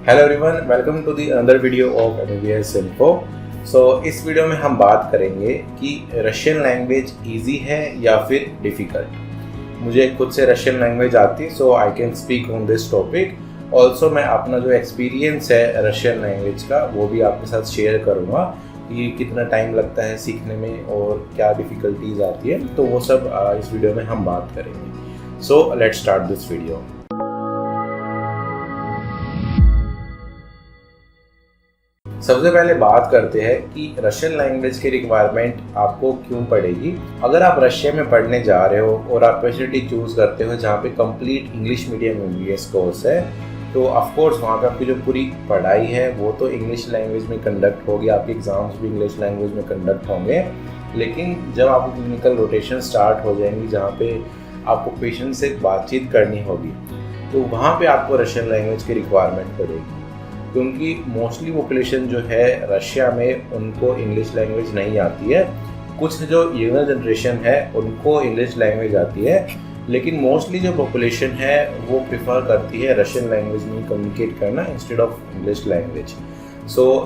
Hello everyone, welcome to the another video of MBBS info. इस वीडियो में हम बात करेंगे कि रशियन लैंग्वेज इजी है या फिर डिफ़िकल्ट। मुझे खुद से रशियन लैंग्वेज आती है, so I can speak on this topic. Also मैं अपना जो एक्सपीरियंस है रशियन लैंग्वेज का वो भी आपके साथ शेयर करूँगा कि कितना टाइम लगता है सीखने में और क्या डिफ़िकल्टीज आती है, तो वो सब इस वीडियो में हम बात करेंगे। So let's start this video. सबसे पहले बात करते हैं कि रशियन लैंग्वेज की रिक्वायरमेंट आपको क्यों पड़ेगी। अगर आप रशिया में पढ़ने जा रहे हो और आप स्पेशलिटी चूज़ करते हो जहाँ पे complete English medium MBBS course है, तो ऑफकोर्स वहाँ पे आपकी जो पूरी पढ़ाई है वो तो इंग्लिश लैंग्वेज में कंडक्ट होगी, आपके एग्ज़ाम्स भी इंग्लिश लैंग्वेज में कंडक्ट होंगे। लेकिन जब आपको क्लिनिकल रोटेशन स्टार्ट हो जाएंगी जहाँ पे आपको पेशेंट से बातचीत करनी होगी, तो वहाँ पे आपको रशियन लैंग्वेज की रिक्वायरमेंट पड़ेगी, क्योंकि मोस्टली पॉपुलेशन जो है रशिया में उनको इंग्लिश लैंग्वेज नहीं आती है। कुछ जो यंगर जनरेशन है उनको इंग्लिश लैंग्वेज आती है, लेकिन मोस्टली जो पॉपुलेशन है वो प्रेफर करती है रशियन लैंग्वेज में कम्युनिकेट करना इंस्टेड ऑफ इंग्लिश लैंग्वेज।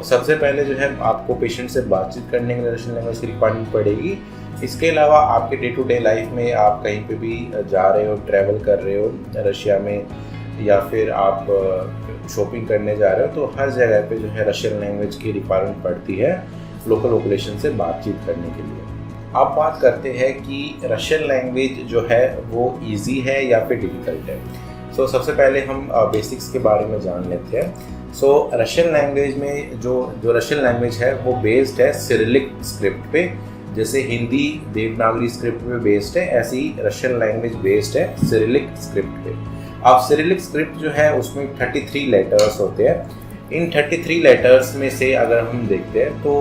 सबसे पहले जो है आपको पेशेंट से बातचीत करने के लिए रशियन लैंग्वेज की रिक्वायरमेंट पड़ेगी। इसके अलावा आपके डे टू डे लाइफ में आप कहीं पे भी जा रहे हो, ट्रैवल कर रहे हो रशिया में, या फिर आप शॉपिंग करने जा रहे हो, तो हर जगह पे जो है रशियन लैंग्वेज की रिक्वायरमेंट पड़ती है लोकल पॉपुलेशन से बातचीत करने के लिए। अब बात करते हैं कि रशियन लैंग्वेज जो है वो इजी है या फिर डिफ़िकल्ट है। सबसे पहले हम बेसिक्स के बारे में जान लेते हैं। रशियन लैंग्वेज में जो रशियन लैंग्वेज है वो बेस्ड है सिरिलिक स्क्रिप्ट पे। जैसे हिंदी देवनागरी स्क्रिप्ट पे बेस्ड है, ऐसी रशियन लैंग्वेज बेस्ड है सिरिलिक स्क्रिप्ट पे। अब सिरिलिक स्क्रिप्ट जो है उसमें 33 लेटर्स होते हैं। इन 33 लेटर्स में से अगर हम देखते हैं तो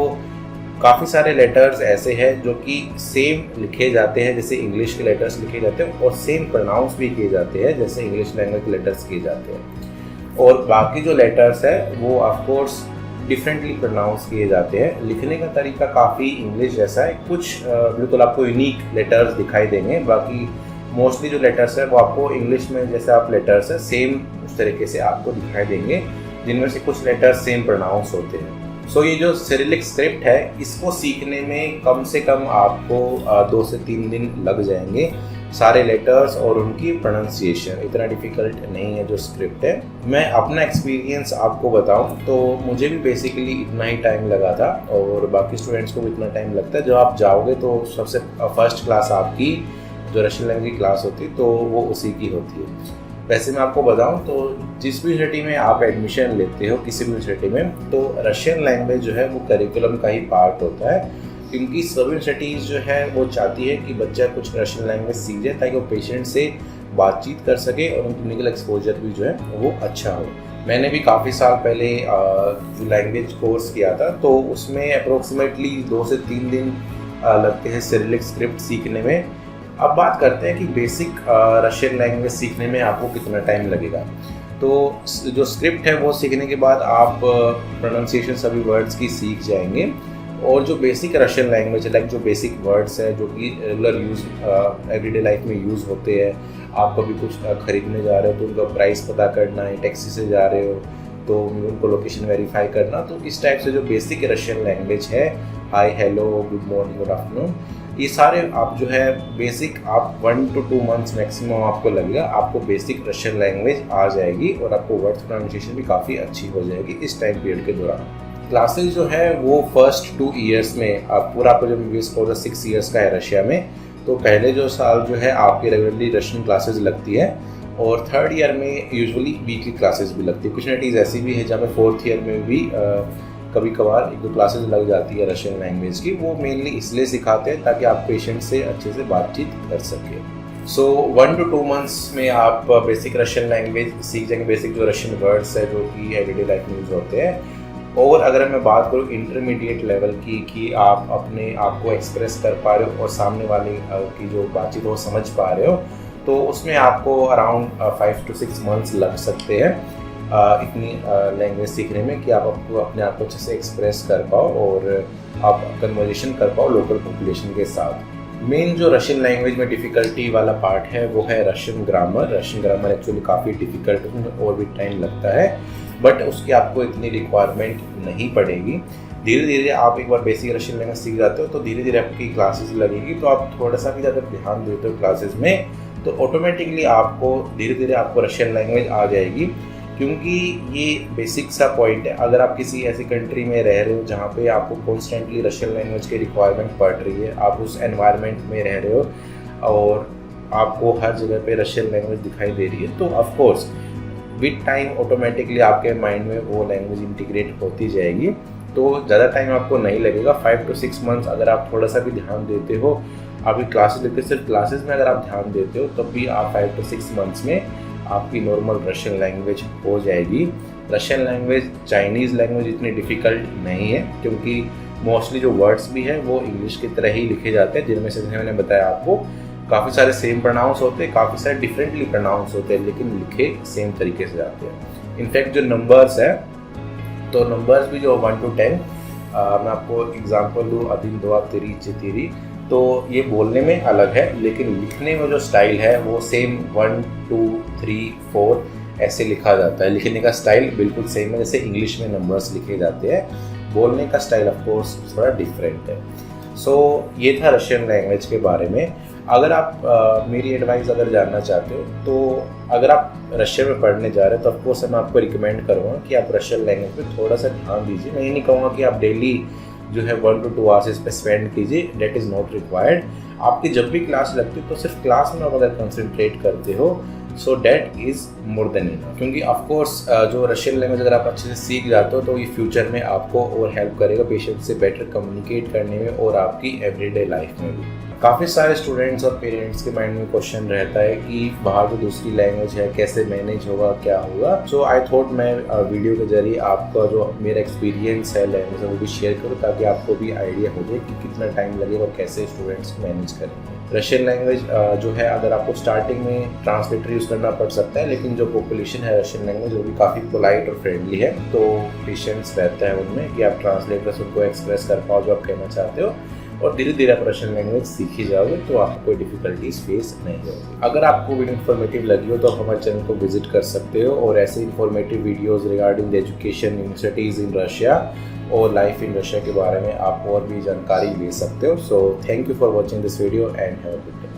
काफ़ी सारे लेटर्स ऐसे हैं जो कि सेम लिखे जाते हैं जैसे इंग्लिश के लेटर्स लिखे जाते हैं, और सेम प्रोनाउंस भी किए जाते हैं जैसे इंग्लिश लैंग्वेज के लेटर्स किए जाते हैं। और बाकी जो लेटर्स है वो ऑफकोर्स डिफरेंटली प्रोनाउंस किए जाते हैं। लिखने का तरीका काफ़ी इंग्लिश जैसा है, कुछ बिल्कुल आपको यूनिक लेटर्स दिखाई देंगे, बाकी मोस्टली जो लेटर्स है वो आपको इंग्लिश में जैसे आप लेटर्स है सेम उस तरीके से आपको दिखाई देंगे, जिनमें से कुछ लेटर्स सेम प्रोनाउंस होते हैं। ये जो सिरिलिक स्क्रिप्ट है इसको सीखने में कम से कम आपको 2 से 3 दिन लग जाएंगे। सारे लेटर्स और उनकी प्रोनाउंसिएशन इतना डिफ़िकल्ट नहीं है जो स्क्रिप्ट है। मैं अपना एक्सपीरियंस आपको बताऊं तो मुझे भी बेसिकली इतना ही टाइम लगा था, और बाकी स्टूडेंट्स को भी इतना टाइम लगता है। जब आप जाओगे तो सबसे फर्स्ट क्लास आपकी जो रशियन लैंग्वेज की क्लास होती है तो वो उसी की होती है। वैसे मैं आपको बताऊं तो जिस भी यूनिवर्सिटी में आप एडमिशन लेते हो किसी भी यूनिवर्सिटी में, तो रशियन लैंग्वेज जो है वो करिकुलम का ही पार्ट होता है, क्योंकि सभी यूनिवर्सिटीज़ जो है वो चाहती है कि बच्चा कुछ रशियन लैंग्वेज सीख जाए ताकि वो पेशेंट से बातचीत कर सके और उनका क्लिनिकल एक्सपोजर भी जो है वो अच्छा हो। मैंने भी काफ़ी साल पहले जो लैंग्वेज कोर्स किया था, तो उसमें अप्रोक्सीमेटली 2 से 3 दिन लगते हैं सिरिलिक स्क्रिप्ट सीखने में। अब बात करते हैं कि बेसिक रशियन लैंग्वेज सीखने में आपको कितना टाइम लगेगा। तो जो स्क्रिप्ट है वो सीखने के बाद आप प्रोनाउंसिएशन सभी वर्ड्स की सीख जाएंगे, और जो बेसिक रशियन लैंग्वेज है लाइक जो बेसिक वर्ड्स है जो कि रेगुलर यूज़ एवरीडे लाइफ में यूज़ होते हैं, आप कभी कुछ खरीदने जा रहे हो तो उनका प्राइस पता करना है, टैक्सी से जा रहे हो तो उनको लोकेशन वेरीफाई करना, तो इस टाइप से जो बेसिक रशियन लैंग्वेज है, hi, hello, good morning, good afternoon, ये सारे आप जो है बेसिक आप 1 to 2 मंथ्स मैक्सिमम आपको लगेगा, आपको बेसिक रशियन लैंग्वेज आ जाएगी और आपको वर्ड्स प्रोनाउंसिएशन भी काफ़ी अच्छी हो जाएगी इस टाइम पीरियड के दौरान। क्लासेस जो है वो फर्स्ट 2 ईयर्स में पूरा आपको जो MBBS कोर्स 6 ईयर्स का है रशिया में, तो पहले जो साल जो है आपकी रेगुलरली रशियन क्लासेस लगती है, और 3rd ईयर में यूजुअली वीकली क्लासेस भी लगती है। कुछ यूनिवर्सिटीज़ ऐसी भी है जहाँ पे 4th ईयर में भी कभी कभार 1-2 क्लासेस लग जाती है रशियन लैंग्वेज की। वो मेनली इसलिए सिखाते हैं ताकि आप पेशेंट से अच्छे से बातचीत कर सकें। 1 to 2 मंथ्स में आप बेसिक रशियन लैंग्वेज सीख जाएंगे, बेसिक जो रशियन वर्ड्स है जो कि एवरीडे लाइफ में यूज़ होते हैं। और अगर मैं बात करूँ इंटरमीडिएट लेवल की, कि आप अपने आप को एक्सप्रेस कर पा रहे हो और सामने वाले की जो बातचीत वो समझ पा रहे हो, तो उसमें आपको अराउंड 5 to 6 मंथ्स लग सकते हैं इतनी लैंग्वेज सीखने में, कि आप अपने आप को अच्छे से एक्सप्रेस कर पाओ और आप कन्वर्जेशन कर पाओ लोकल पॉपुलेशन के साथ। मेन जो रशियन लैंग्वेज में डिफ़िकल्टी वाला पार्ट है वो है Russian grammar. Russian grammar actually काफ़ी डिफ़िकल्ट और भी टाइम लगता है। बट उसकी आपको इतनी रिक्वायरमेंट नहीं पड़ेगी। धीरे धीरे आप एक बार बेसिक रशियन लैंग्वेज सीख जाते हो तो धीरे धीरे आपकी क्लासेस लगेगी, तो आप थोड़ा सा भी ज़्यादा ध्यान देते हो क्लासेस में तो ऑटोमेटिकली आपको धीरे धीरे आपको रशियन लैंग्वेज आ जाएगी। क्योंकि ये बेसिक सा पॉइंट है, अगर आप किसी ऐसी कंट्री में रह रहे हो जहाँ पे आपको कॉन्स्टेंटली रशियन लैंग्वेज की रिक्वायरमेंट पड़ रही है, आप उस एनवायरनमेंट में रह रहे हो और आपको हर जगह पे रशियन लैंग्वेज दिखाई दे रही है, तो of course with time automatically आपके माइंड में वो लैंग्वेज इंटीग्रेट होती जाएगी। तो ज़्यादा टाइम आपको नहीं लगेगा, 5 to 6 मंथ्स अगर आप थोड़ा सा भी ध्यान देते हो, आपकी क्लासेस लेते सिर्फ क्लासेस में अगर आप ध्यान देते हो तब भी आप 5 to 6 मंथ्स में आपकी नॉर्मल रशियन लैंग्वेज हो जाएगी। रशियन लैंग्वेज चाइनीज़ लैंग्वेज इतनी डिफ़िकल्ट नहीं है, क्योंकि मोस्टली जो वर्ड्स भी हैं वो इंग्लिश की तरह ही लिखे जाते हैं, जिनमें से मैंने बताया आपको काफ़ी सारे सेम प्रोनाउंस होते हैं, काफ़ी सारे डिफरेंटली प्रोनाउंस होते हैं, लेकिन लिखे सेम तरीके से जाते हैं। इनफैक्ट जो नंबर्स है, तो नंबर्स भी जो 1 to 10, मैं आपको एग्जांपल दूँ, अदिन दो तेरी चितीरी, तो ये बोलने में अलग है लेकिन लिखने में जो स्टाइल है वो सेम 1 2 3 4 ऐसे लिखा जाता है। लिखने का स्टाइल बिल्कुल सेम है जैसे इंग्लिश में नंबर्स लिखे जाते हैं, बोलने का स्टाइल ऑफ कोर्स थोड़ा डिफरेंट है। सो ये था रशियन लैंग्वेज के बारे में। अगर आप मेरी एडवाइस अगर जानना चाहते हो तो अगर आप रशियन में पढ़ने जा रहे हो तो ऑफकोर्स मैं आपको रिकमेंड करूँगा कि आप रशियन लैंग्वेज पे थोड़ा सा ध्यान दीजिए। मैं ये नहीं कहूँगा कि आप डेली जो है 1 to 2 आवर्स इस पर स्पेंड कीजिए, डेट इज़ नॉट रिक्वायर्ड। आपकी जब भी क्लास लगती है तो सिर्फ क्लास में आप अगर कंसंट्रेट करते हो so that is more than enough. क्योंकि ऑफकोर्स जो रशियन लैंग्वेज अगर आप अच्छे से सीख जाते हो तो ये फ्यूचर में आपको और हेल्प करेगा पेशेंट से बेटर कम्युनिकेट करने में और आपकी एवरीडे लाइफ में भी। काफ़ी सारे स्टूडेंट्स और पेरेंट्स के माइंड में क्वेश्चन रहता है कि बाहर जो दूसरी लैंग्वेज है कैसे मैनेज होगा, क्या होगा। सो आई थॉट मैं वीडियो के जरिए आपका जो मेरा एक्सपीरियंस है लैंग्वेज वो भी शेयर करूँ ताकि आपको भी आइडिया हो जाए कि कितना टाइम लगेगा और कैसे स्टूडेंट्स मैनेज करेंगे। रशियन लैंग्वेज जो है अगर आपको स्टार्टिंग में ट्रांसलेटर यूज़ करना पड़ सकता है, लेकिन जो पॉपुलेशन है रशियन लैंग्वेज वो भी काफ़ी पोलाइट और फ्रेंडली है, तो पेशेंस रहता है उनमें कि आप ट्रांसलेटर से उनको एक्सप्रेस कर पाओ जो आप कहना चाहते हो, और धीरे धीरे आप रशियन लैंग्वेज सीख ही जाओगे तो आपको कोई डिफिकल्टीज फेस नहीं होगी। अगर आपको वीडियो इन्फॉर्मेटिव लगी हो तो आप हमारे चैनल को विजिट कर सकते हो और ऐसे informative videos regarding the education, universities in Russia और लाइफ इन रशिया के बारे में आप और भी जानकारी ले सकते हो। So thank you for watching this video and have a good day.